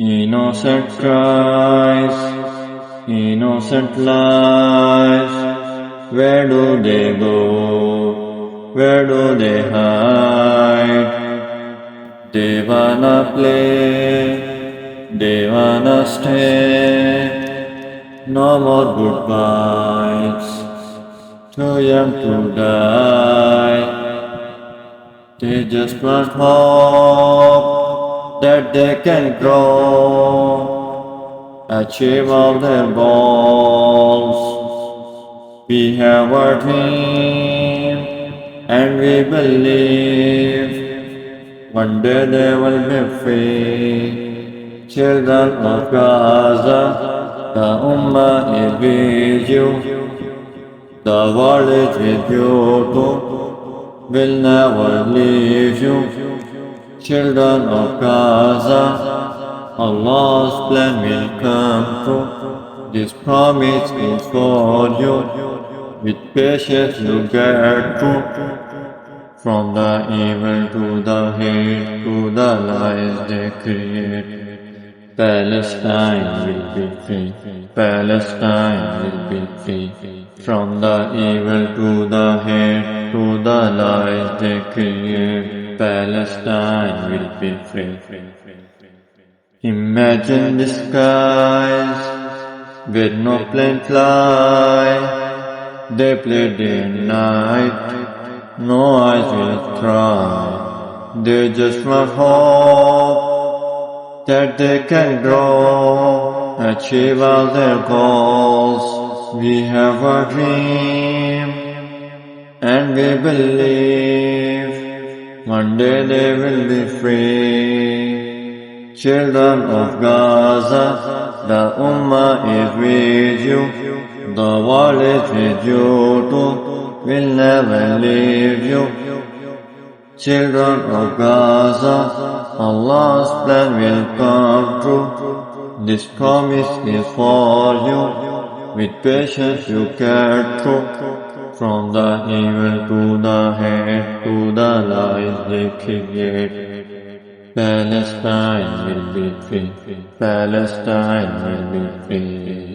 Innocent cries, innocent lives, where do they go? Where do they hide? They wanna play, they wanna stay. No more goodbyes, too young to die. They just want hope that they can grow, achieve all their goals. We have our dream and we believe one day they will be free. Children of Gaza, the Ummah is with you, the world is with you too, will never leave you. Children of Gaza, Allah's plan will come true. This promise is for you. With patience you get through. From the evil to the hate, to the lies they create. Palestine will be free. Palestine will be free. From the evil to the hate, to the lies they create. Palestine will be free. Imagine the skies with no plane fly. They play day and night, no eyes will try. They just want hope that they can grow, achieve all their goals. We have a dream and we believe one day they will be free. Children of Gaza, the Ummah is with you, the world is with you too, will never leave you. Children of Gaza, Allah's plan will come true. This promise is for you. With patience you get through. From the evil to the hate, to the lies they create. Palestine will be free. Palestine will be free.